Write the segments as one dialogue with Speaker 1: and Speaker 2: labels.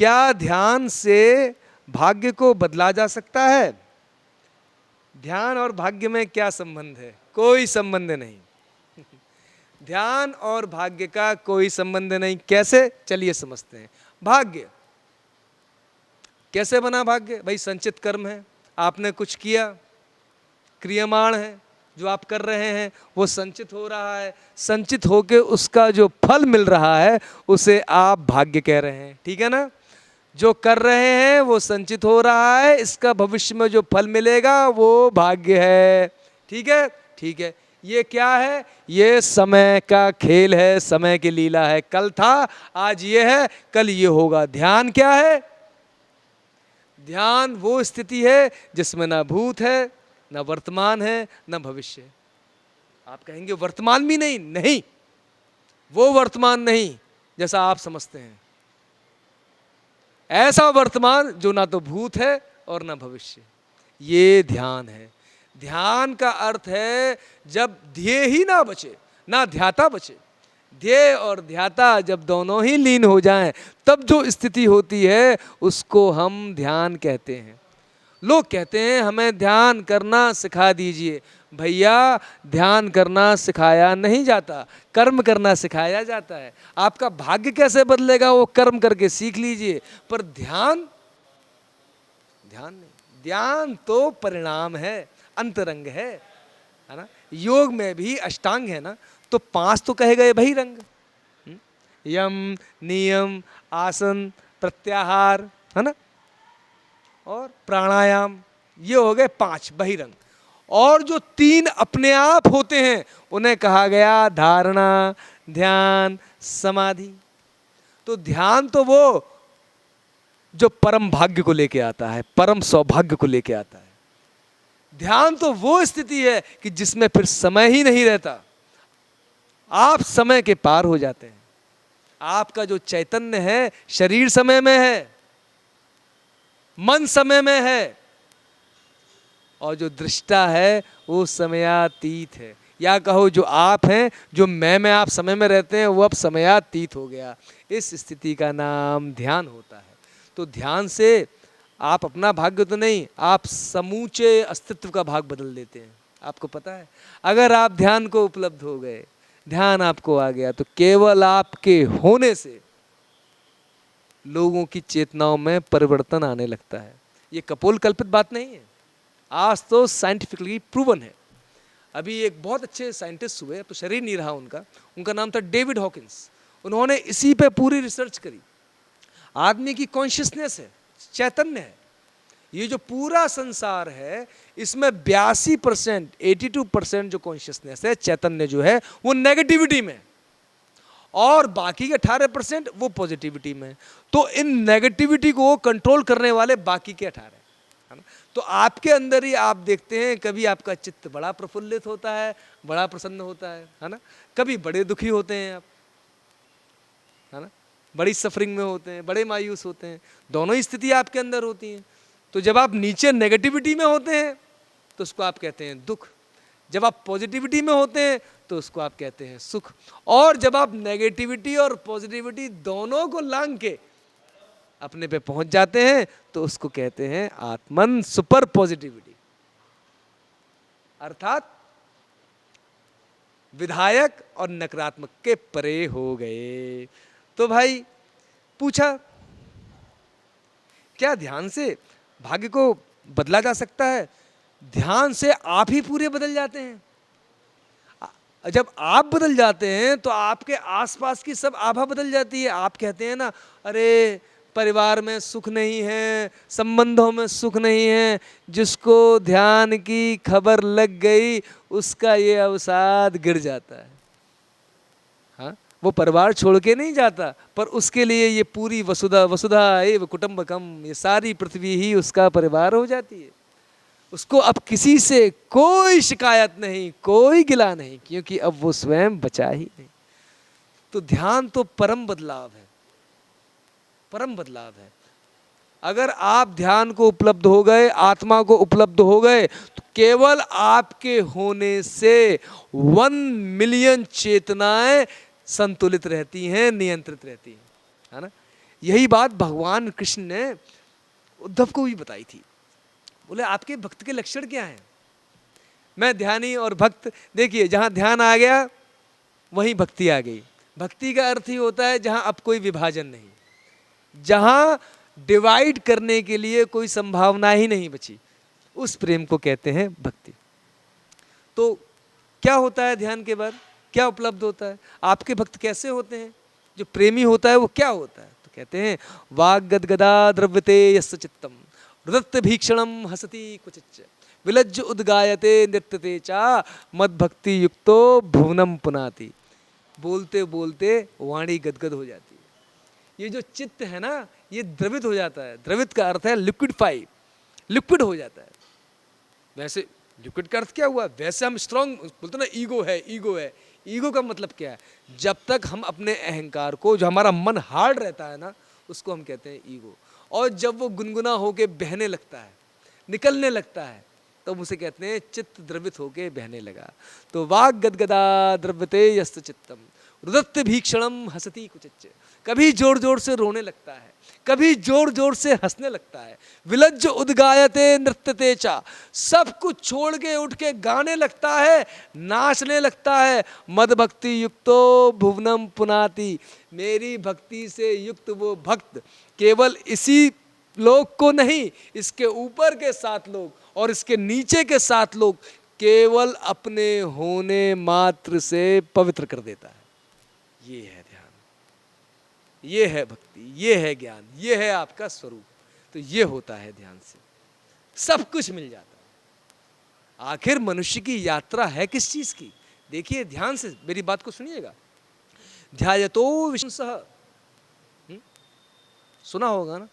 Speaker 1: क्या ध्यान से भाग्य को बदला जा सकता है? ध्यान और भाग्य में क्या संबंध है? कोई संबंध नहीं। ध्यान और भाग्य का कोई संबंध नहीं। कैसे? चलिए समझते हैं। भाग्य कैसे बना? भाग्य भाई संचित कर्म है, आपने कुछ किया, क्रियमाण है, जो आप कर रहे हैं वो संचित हो रहा है, संचित होके उसका जो फल मिल रहा है उसे आप भाग्य कह रहे हैं। ठीक है ना? जो कर रहे हैं वो संचित हो रहा है, इसका भविष्य में जो फल मिलेगा वो भाग्य है। ठीक है? ठीक है। ये क्या है? ये समय का खेल है, समय की लीला है। कल था, आज ये है, कल ये होगा। ध्यान क्या है? ध्यान वो स्थिति है जिसमें ना भूत है, ना वर्तमान है, ना भविष्य है। आप कहेंगे वर्तमान भी नहीं, नहीं, वो वर्तमान नहीं जैसा आप समझते हैं। ऐसा वर्तमान जो ना तो भूत है और ना भविष्य। ये ध्यान है। ध्यान का अर्थ है जब ध्येय ही ना बचे, ना ध्याता बचे। ध्येय और ध्याता जब दोनों ही लीन हो जाएं, तब जो स्थिति होती है उसको हम ध्यान कहते हैं। लोग कहते हैं हमें ध्यान करना सिखा दीजिए। भैया, ध्यान करना सिखाया नहीं जाता, कर्म करना सिखाया जाता है। आपका भाग्य कैसे बदलेगा वो कर्म करके सीख लीजिए, पर ध्यान, ध्यान नहीं। ध्यान तो परिणाम है, अंतरंग है ना? योग में भी अष्टांग है ना, तो 5 तो कहे गए बहिरंग। यम, नियम, आसन, प्रत्याहार, है ना, और प्राणायाम, ये हो गए 5 बहिरंग। और जो 3 अपने आप होते हैं उन्हें कहा गया धारणा, ध्यान, समाधि। तो ध्यान तो वो जो परम भाग्य को लेके आता है, परम सौभाग्य को लेके आता है। ध्यान तो वो स्थिति है कि जिसमें फिर समय ही नहीं रहता, आप समय के पार हो जाते हैं। आपका जो चैतन्य है शरीर समय में है, मन समय में है, और जो दृष्टा है वो समयातीत है। या कहो जो आप हैं, जो मैं में आप समय में रहते हैं, वो अब समयातीत हो गया। इस स्थिति का नाम ध्यान होता है। तो ध्यान से आप अपना भाग्य तो नहीं, आप समूचे अस्तित्व का भाग बदल देते हैं। आपको पता है, अगर आप ध्यान को उपलब्ध हो गए, ध्यान आपको आ गया, तो केवल आपके होने से लोगों की चेतनाओं में परिवर्तन आने लगता है। ये कपोल कल्पित बात नहीं है, आज तो साइंटिफिकली प्रूवन है। अभी एक बहुत अच्छे साइंटिस्ट हुए, तो शरीर नहीं रहा उनका नाम था डेविड हॉकिंस। उन्होंने इसी पे पूरी रिसर्च करी। आदमी की कॉन्शियसनेस है, चैतन्य है। ये जो पूरा संसार है इसमें 82%, 82% जो कॉन्शियसनेस है, चैतन्य जो है, वो नेगेटिविटी में, और बाकी के 18% वो पॉजिटिविटी में। तो इन नेगेटिविटी को कंट्रोल करने वाले बाकी के 18 है ना। तो आपके अंदर ही आप देखते हैं, कभी आपका चित्त बड़ा प्रफुल्लित होता है, बड़ा प्रसन्न होता है ना, कभी बड़े दुखी होते हैं आप, है ना, बड़ी सफरिंग में होते हैं, बड़े मायूस होते हैं। दोनों ही स्थिति आपके अंदर होती हैं। तो जब आप नीचे नेगेटिविटी में होते हैं तो उसको आप कहते हैं दुख, जब आप पॉजिटिविटी में होते हैं तो उसको आप कहते हैं सुख, और जब आप नेगेटिविटी और पॉजिटिविटी दोनों को लांग के अपने पे पहुंच जाते हैं तो उसको कहते हैं आत्मन सुपर पॉजिटिविटी, अर्थात विधायक और नकारात्मक के परे हो गए। तो भाई पूछा, क्या ध्यान से भाग्य को बदला जा सकता है? ध्यान से आप ही पूरे बदल जाते हैं। जब आप बदल जाते हैं तो आपके आसपास की सब आभा बदल जाती है। आप कहते हैं ना, अरे परिवार में सुख नहीं है, संबंधों में सुख नहीं है, जिसको ध्यान की खबर लग गई उसका ये अवसाद गिर जाता है। हाँ, वो परिवार छोड़ के नहीं जाता, पर उसके लिए ये पूरी वसुधा एव कुटुंबकम, ये सारी पृथ्वी ही उसका परिवार हो जाती है। उसको अब किसी से कोई शिकायत नहीं, कोई गिला नहीं, क्योंकि अब वो स्वयं बचा ही नहीं। तो ध्यान तो परम बदलाव है, परम बदलाव है। अगर आप ध्यान को उपलब्ध हो गए, आत्मा को उपलब्ध हो गए, तो केवल आपके होने से 1 मिलियन चेतनाएं संतुलित रहती हैं, नियंत्रित रहती हैं, है ना। यही बात भगवान कृष्ण ने उद्धव को भी बताई थी। बोले आपके भक्त के लक्षण क्या हैं? मैं ध्यानी और भक्त, देखिए जहाँ ध्यान आ गया वहीं भक्ति आ गई। भक्ति का अर्थ ही होता है जहाँ अब कोई विभाजन नहीं, जहाँ डिवाइड करने के लिए कोई संभावना ही नहीं बची, उस प्रेम को कहते हैं भक्ति। तो क्या होता है ध्यान के बाद, क्या उपलब्ध होता है? आपके भक्त कैसे होते हैं? जो प्रेमी होता है वो क्या होता है? तो कहते हैं वाग गदगदा द्रव्यते यस्य चित्तम रुदत्त भीक्षणम हसति कुचिच्च विलज्ज उद्गायते नृत्यते चा मद भक्ति युक्तो भुवनम पुनाति। बोलते बोलते वाणी गदगद हो जाती है। ये जो चित्त है ना, ये द्रवित हो जाता है। द्रवित का अर्थ है लिक्विडफाई, लिक्विड हो जाता है। वैसे लिक्विड का अर्थ क्या हुआ? वैसे हम स्ट्रांग बोलते ना, ईगो है, ईगो है। ईगो का मतलब क्या है? जब तक हम अपने अहंकार को, जो हमारा मन हार्ड रहता है ना, उसको हम कहते हैं ईगो। और जब वो गुनगुना होके बहने लगता है, निकलने लगता है, तो उसे कहते हैं चित्त द्रवित होके बहने लगा। तो वाग गदगदा द्रव्यते यस्त चित्तम रुदत्त भीक्षणम हसति कुचिच्च। कभी जोर जोर से रोने लगता है, कभी जोर जोर से हंसने लगता है। विलज्ज उद्गायते नृत्यते चा, सब कुछ छोड़ के उठ के गाने लगता है, नाचने लगता है। मद भक्ति युक्तो भुवनम पुनाति। मेरी भक्ति से युक्त वो भक्त केवल इसी लोक को नहीं, इसके ऊपर के 7 लोग और इसके नीचे के 7 लोग केवल अपने होने मात्र से पवित्र कर देता है। ये है ध्यान, ये है भक्ति, ये है ज्ञान, ये है आपका स्वरूप। तो ये होता है ध्यान से, सब कुछ मिल जाता है। आखिर मनुष्य की यात्रा है किस चीज की? देखिए ध्यान से मेरी बात को सुनिएगा। ध्यायतो विश्वसः, सुना होगा ना।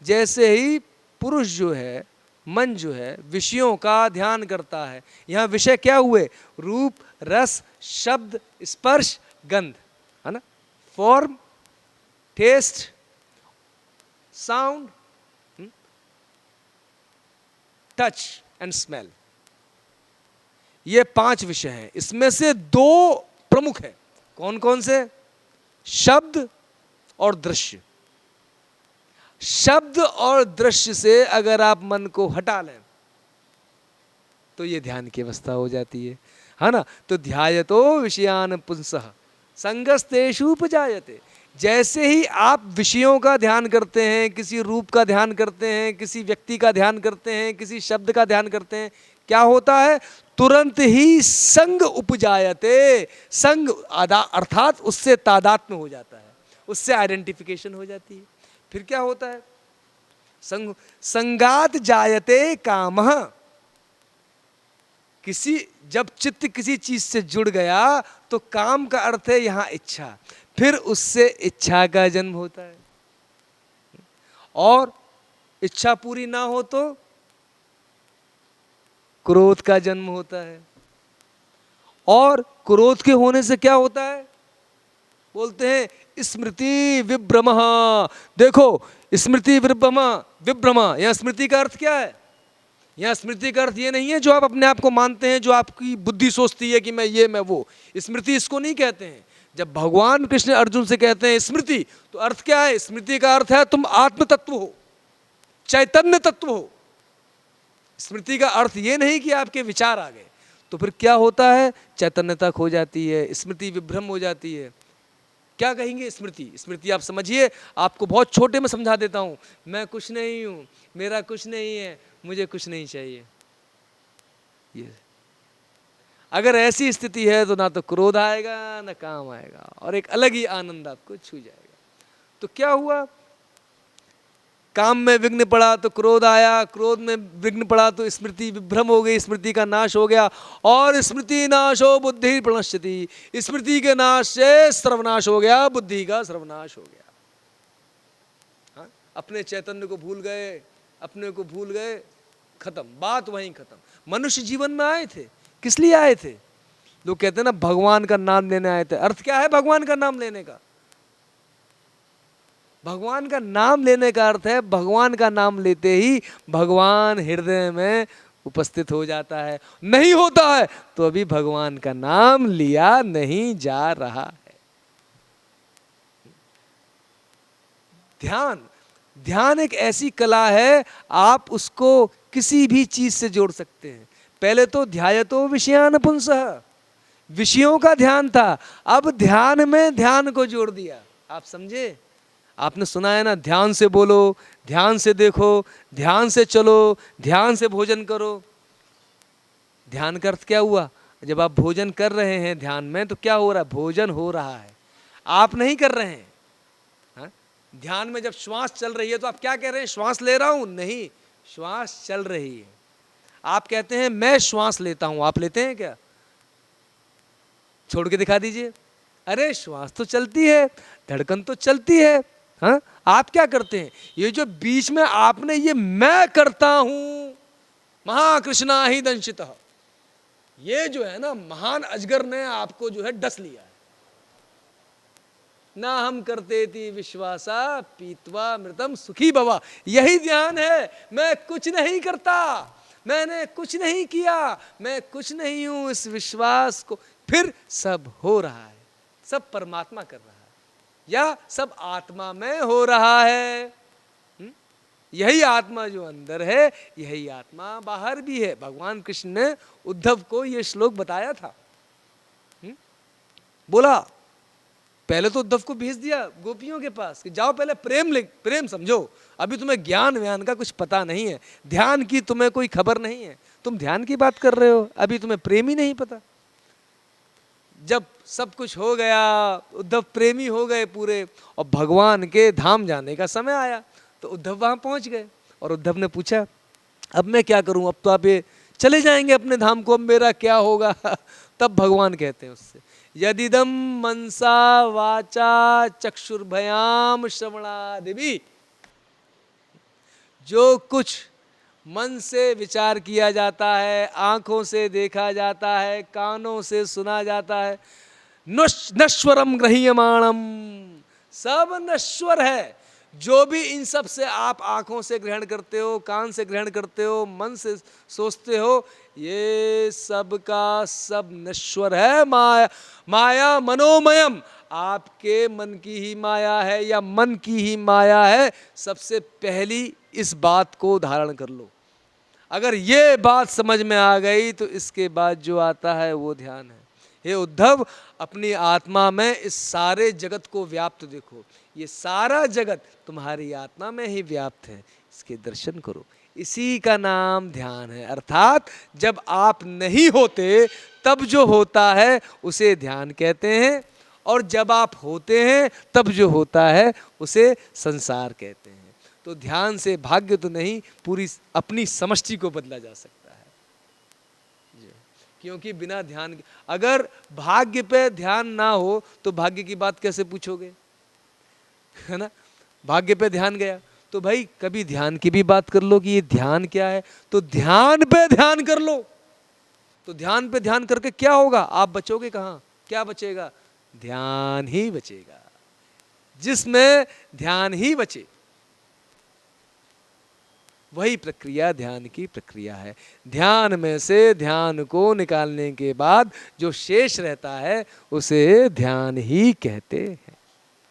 Speaker 1: जैसे ही पुरुष जो है, मन जो है, विषयों का ध्यान करता है। यहाँ विषय क्या हुए? रूप, रस, शब्द, स्पर्श, गंध, है ना। Form, taste, sound, touch and smell. ये 5 विषय हैं। इसमें से 2 प्रमुख हैं। कौन कौन से? शब्द और दृश्य। शब्द और दृश्य से अगर आप मन को हटा लें तो ये ध्यान की अवस्था हो जाती है ना। तो ध्यायतो विषयान पुंसः संगस्तेषु उपजायते। जैसे ही आप विषयों का ध्यान करते हैं, किसी रूप का ध्यान करते हैं, किसी व्यक्ति का ध्यान करते हैं, किसी शब्द का ध्यान करते हैं, क्या होता है? तुरंत ही संग उपजायते। संग अर्थात उससे तादात्म्य हो जाता है, उससे आइडेंटिफिकेशन हो जाती है। फिर क्या होता है? संगात जायते कामः। जब चित्त किसी चीज से जुड़ गया तो काम का अर्थ है यहां इच्छा। फिर उससे इच्छा का जन्म होता है, और इच्छा पूरी ना हो तो क्रोध का जन्म होता है। और क्रोध के होने से क्या होता है? बोलते हैं स्मृति विभ्रम। देखो स्मृति विभ्रम, यहां स्मृति का अर्थ क्या है? यहाँ स्मृति का अर्थ ये नहीं है जो आप अपने आप को मानते हैं, जो आपकी बुद्धि सोचती है कि मैं ये मैं वो। स्मृति इसको नहीं कहते हैं। जब भगवान कृष्ण अर्जुन से कहते हैं स्मृति, तो अर्थ क्या है? स्मृति का अर्थ है तुम आत्म तत्व हो, चैतन्य तत्व हो। स्मृति का अर्थ ये नहीं कि आपके विचार आ गए। तो फिर क्या होता है? चैतन्यता खो जाती है, स्मृति विभ्रम हो जाती है। क्या कहेंगे स्मृति? स्मृति आप समझिए, आपको बहुत छोटे में समझा देता हूं। मैं कुछ नहीं हूं, मेरा कुछ नहीं है, मुझे कुछ नहीं चाहिए। ये अगर ऐसी स्थिति है तो ना तो क्रोध आएगा ना काम आएगा, और एक अलग ही आनंद आपको छू जाएगा। तो क्या हुआ? काम में विघ्न पड़ा तो क्रोध आया, क्रोध में विघ्न पड़ा तो स्मृति विभ्रम हो गई, स्मृति का नाश हो गया। और स्मृति नाशो बुद्धि प्रणश्यति। स्मृति के नाश से सर्वनाश हो गया, बुद्धि का सर्वनाश हो गया। हाँ? अपने चैतन्य को भूल गए, अपने को भूल गए, खत्म, बात वहीं खत्म। मनुष्य जीवन में आए थे, किस लिए आए थे? लोग कहते हैं ना भगवान का नाम लेने आए थे। अर्थ क्या है भगवान का नाम लेने का? भगवान का नाम लेने का अर्थ है भगवान का नाम लेते ही भगवान हृदय में उपस्थित हो जाता है। नहीं होता है तो अभी भगवान का नाम लिया नहीं जा रहा है। ध्यान, ध्यान एक ऐसी कला है, आप उसको किसी भी चीज से जोड़ सकते हैं। पहले तो ध्यायतो विषयान पुंसः, विषयों का ध्यान था, अब ध्यान में ध्यान को जोड़ दिया। आप समझे? आपने सुना है ना, ध्यान से बोलो, ध्यान से देखो, ध्यान से चलो, ध्यान से भोजन करो। ध्यान का अर्थ क्या हुआ? जब आप भोजन कर रहे हैं ध्यान में, तो क्या हो रहा है? भोजन हो रहा है, आप नहीं कर रहे हैं। हाँ? ध्यान में जब श्वास चल रही है तो आप क्या कह रहे हैं? श्वास ले रहा हूं? नहीं, श्वास चल रही है। आप कहते हैं मैं श्वास लेता हूं, आप लेते हैं क्या? छोड़ के दिखा दीजिए। अरे श्वास तो चलती है, धड़कन तो चलती है। हाँ, आप क्या करते हैं? ये जो बीच में आपने ये मैं करता हूं, महाकृष्णा ही दंशितः, ये जो है ना, महान अजगर ने आपको जो है डस लिया है। ना हम करते थी विश्वासा पीतवा मृतम सुखी भवा, यही ध्यान है। मैं कुछ नहीं करता, मैंने कुछ नहीं किया, मैं कुछ नहीं हूं, इस विश्वास को, फिर सब हो रहा है, सब परमात्मा कर रहा है या सब आत्मा में हो रहा है। यही आत्मा जो अंदर है, यही आत्मा बाहर भी है। भगवान कृष्ण ने उद्धव को यह श्लोक बताया था। बोला, पहले तो उद्धव को भेज दिया गोपियों के पास कि जाओ पहले प्रेम समझो, अभी तुम्हें ज्ञान व्यान का कुछ पता नहीं है, ध्यान की तुम्हें कोई खबर नहीं है, तुम ध्यान की बात कर रहे हो, अभी तुम्हें प्रेम ही नहीं पता। जब सब कुछ हो गया, उद्धव प्रेमी हो गए पूरे, और भगवान के धाम जाने का समय आया, तो उद्धव वहां पहुंच गए। और उद्धव ने पूछा, अब मैं क्या करूं? अब तो आप ये चले जाएंगे अपने धाम को, अब मेरा क्या होगा? तब भगवान कहते हैं उससे, यदिदम मनसा वाचा चक्षुर्भयाम श्रवणादिभि, जो कुछ मन से विचार किया जाता है, आंखों से देखा जाता है, कानों से सुना जाता है, नश्वरम गृह्यमाणम, सब नश्वर है। जो भी इन सब से आप आंखों से ग्रहण करते हो, कान से ग्रहण करते हो, मन से सोचते हो, ये सब का सब नश्वर है। माया मनोमयम, आपके मन की ही माया है या मन की ही माया है। सबसे पहली इस बात को धारण कर लो। अगर ये बात समझ में आ गई तो इसके बाद जो आता है वो ध्यान है। हे उद्धव, अपनी आत्मा में इस सारे जगत को व्याप्त देखो, ये सारा जगत तुम्हारी आत्मा में ही व्याप्त है, इसके दर्शन करो। इसी का नाम ध्यान है। अर्थात जब आप नहीं होते तब जो होता है उसे ध्यान कहते हैं, और जब आप होते हैं तब जो होता है उसे संसार कहते हैं। तो ध्यान से भाग्य तो नहीं, पूरी अपनी समष्टि को बदला जा सकता है। क्योंकि बिना ध्यान के, अगर भाग्य पे ध्यान ना हो तो भाग्य की बात कैसे पूछोगे? है ना? भाग्य पे ध्यान गया तो भाई कभी ध्यान की भी बात कर लो कि ये ध्यान क्या है, तो ध्यान पे ध्यान कर लो। तो ध्यान पे ध्यान करके क्या होगा? आप बचोगे कहाँ? क्या बचेगा? ध्यान ही बचेगा। जिसमें ध्यान ही बचे वही प्रक्रिया ध्यान की प्रक्रिया है। ध्यान में से ध्यान को निकालने के बाद जो शेष रहता है उसे ध्यान ही कहते हैं।